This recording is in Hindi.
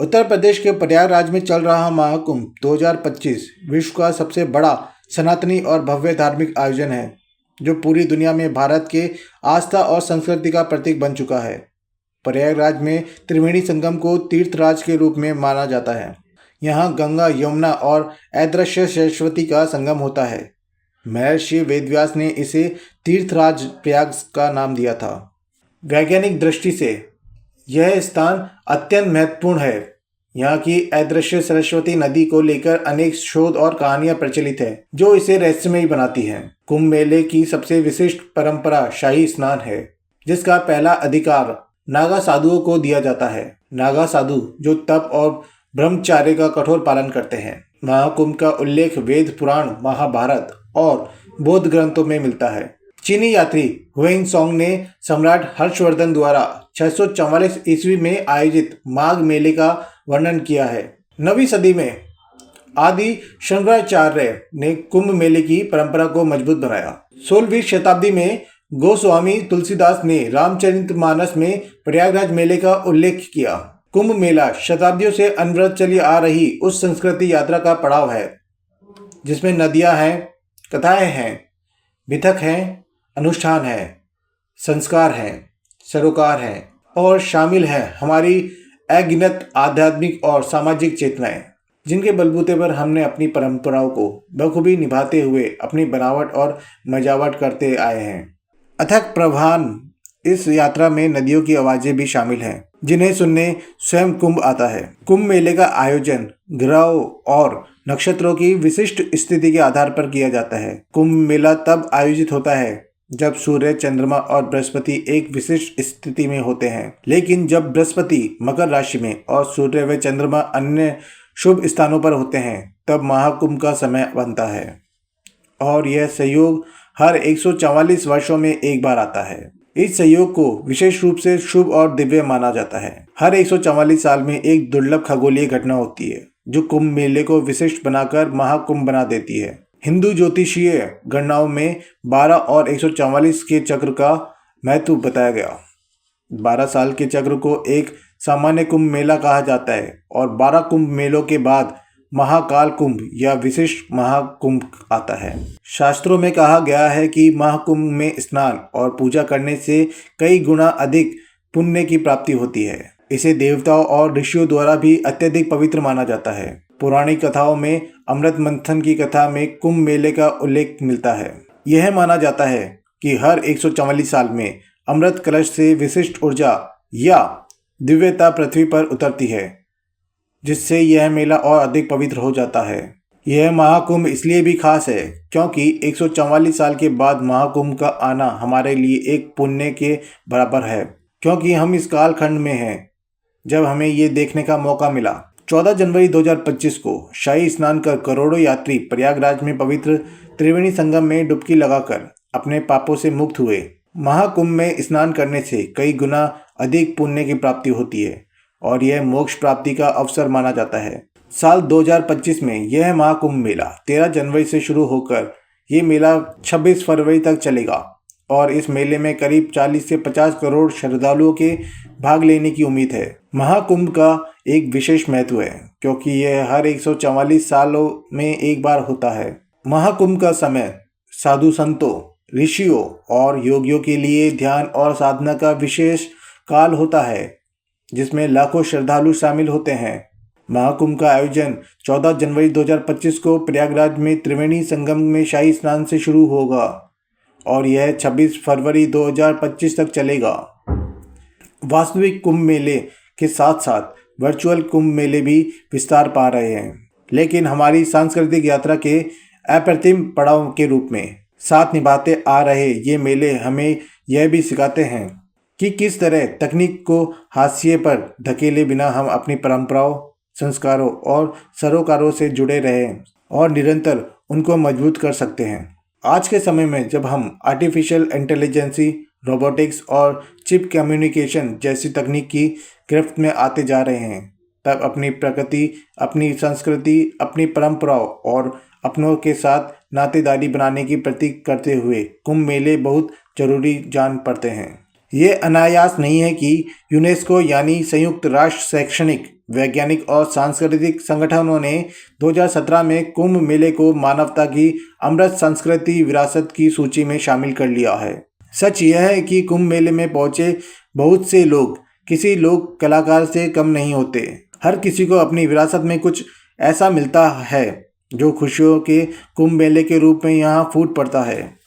उत्तर प्रदेश के प्रयागराज में चल रहा महाकुंभ 2025 विश्व का सबसे बड़ा सनातनी और भव्य धार्मिक आयोजन है, जो पूरी दुनिया में भारत के आस्था और संस्कृति का प्रतीक बन चुका है। प्रयागराज में त्रिवेणी संगम को तीर्थराज के रूप में माना जाता है। यहाँ गंगा, यमुना और अदृश्य सरस्वती का संगम होता है। महर्षि वेदव्यास ने इसे तीर्थराज प्रयाग का नाम दिया था। वैज्ञानिक दृष्टि से यह स्थान अत्यंत महत्वपूर्ण है। यहाँ की अदृश्य सरस्वती नदी को लेकर अनेक शोध और कहानियां प्रचलित है, जो इसे रहस्यमयी बनाती हैं। कुंभ मेले की सबसे विशिष्ट परंपरा शाही स्नान है, जिसका पहला अधिकार नागा साधुओं को दिया जाता है। नागा साधु जो तप और ब्रह्मचर्य का कठोर पालन करते हैं। महाकुंभ का उल्लेख वेद पुराण, महाभारत और बौद्ध ग्रंथों में मिलता है। चीनी यात्री हुएनसांग ने सम्राट हर्षवर्धन द्वारा 644 ईस्वी में आयोजित माघ मेले का वर्णन किया है। 9वीं सदी में आदि शंकराचार्य ने कुंभ मेले की परंपरा को मजबूत बनाया। 16वीं शताब्दी में गोस्वामी तुलसीदास ने रामचरितमानस में प्रयागराज मेले का उल्लेख किया। कुंभ मेला शताब्दियों से अनवरत चली आ रही उस संस्कृति यात्रा का पड़ाव है, जिसमें नदियां हैं, कथाएं हैं, मिथक हैं, अनुष्ठान है, संस्कार हैं, सरोकार हैं और शामिल है हमारी अगिनत आध्यात्मिक और सामाजिक चेतनाएं, जिनके बलबूते पर हमने अपनी परंपराओं को बखूबी निभाते हुए अपनी बनावट और मजावट करते आए हैं। अथक प्रवाहन इस यात्रा में नदियों की आवाजें भी शामिल हैं, जिन्हें सुनने स्वयं कुंभ आता है। कुंभ मेले का आयोजन ग्रहों और नक्षत्रों की विशिष्ट स्थिति के आधार पर किया जाता है। कुंभ मेला तब आयोजित होता है जब सूर्य, चंद्रमा और बृहस्पति एक विशिष्ट स्थिति में होते हैं। लेकिन जब बृहस्पति मकर राशि में और सूर्य व चंद्रमा अन्य शुभ स्थानों पर होते हैं, तब महाकुंभ का समय बनता है। और यह संयोग हर 144 वर्षों में एक बार आता है। इस संयोग को विशेष रूप से शुभ और दिव्य माना जाता है। हर 144 साल में एक दुर्लभ खगोलीय घटना होती है, जो कुंभ मेले को विशिष्ट बनाकर महाकुंभ बना देती है। हिंदू ज्योतिषीय गणनाओं में 12 और 144 के चक्र का महत्व बताया गया। 12 साल के चक्र को एक सामान्य कुंभ मेला कहा जाता है और 12 कुंभ मेलों के बाद महाकाल कुंभ या विशिष्ट महाकुंभ आता है। शास्त्रों में कहा गया है कि महाकुंभ में स्नान और पूजा करने से कई गुना अधिक पुण्य की प्राप्ति होती है। इसे देवताओं और ऋषियों द्वारा भी अत्यधिक पवित्र माना जाता है। पौराणिक कथाओं में अमृत मंथन की कथा में कुंभ मेले का उल्लेख मिलता है। यह माना जाता है कि हर 144 साल में अमृत कलश से विशिष्ट ऊर्जा या दिव्यता पृथ्वी पर उतरती है, जिससे यह मेला और अधिक पवित्र हो जाता है। यह महाकुंभ इसलिए भी खास है क्योंकि 144 साल के बाद महाकुंभ का आना हमारे लिए एक पुण्य के बराबर है, क्योंकि हम इस कालखंड में हैं जब हमें ये देखने का मौका मिला। 14 जनवरी 2025 को शाही स्नान कर करोड़ों यात्री प्रयागराज में पवित्र त्रिवेणी संगम में डुबकी लगाकर अपने पापों से मुक्त हुए। महाकुंभ में स्नान करने से कई गुना अधिक पुण्य की प्राप्ति होती है और यह मोक्ष प्राप्ति का अवसर माना जाता है। साल 2025 में यह महाकुंभ मेला 13 जनवरी से शुरू होकर ये मेला 26 फरवरी तक चलेगा और इस मेले में करीब 40 से 50 करोड़ श्रद्धालुओं के भाग लेने की उम्मीद है। महाकुंभ का एक विशेष महत्व है क्योंकि यह हर 144 सालों में एक बार होता है। महाकुंभ का समय साधु संतों, ऋषियों और योगियों के लिए ध्यान और साधना का विशेष काल होता है, जिसमें लाखों श्रद्धालु शामिल होते हैं। महाकुंभ का आयोजन 14 जनवरी 2025 को प्रयागराज में त्रिवेणी संगम में शाही स्नान से शुरू होगा और यह 26 फरवरी 2025 तक चलेगा। वास्तविक कुंभ मेले के साथ साथ वर्चुअल कुंभ मेले भी विस्तार पा रहे हैं, लेकिन हमारी सांस्कृतिक यात्रा के अप्रतिम पड़ाव के रूप में साथ निभाते आ रहे ये मेले हमें यह भी सिखाते हैं कि किस तरह तकनीक को हाशिए पर धकेले बिना हम अपनी परंपराओं, संस्कारों और सरोकारों से जुड़े रहें और निरंतर उनको मजबूत कर सकते हैं। आज के समय में जब हम आर्टिफिशियल इंटेलिजेंसी, रोबोटिक्स और चिप कम्युनिकेशन जैसी तकनीक की गिरफ्त में आते जा रहे हैं, तब अपनी प्रकृति, अपनी संस्कृति, अपनी परंपराओं और अपनों के साथ नातेदारी बनाने की प्रतीक करते हुए कुंभ मेले बहुत जरूरी जान पड़ते हैं। ये अनायास नहीं है कि यूनेस्को यानी संयुक्त राष्ट्र शैक्षणिक, वैज्ञानिक और सांस्कृतिक संगठनों ने 2017 में कुंभ मेले को मानवता की अमृत संस्कृति विरासत की सूची में शामिल कर लिया है। सच यह है कि कुंभ मेले में पहुंचे बहुत से लोग किसी लोक कलाकार से कम नहीं होते। हर किसी को अपनी विरासत में कुछ ऐसा मिलता है जो खुशियों के कुंभ मेले के रूप में यहाँ फूट पड़ता है।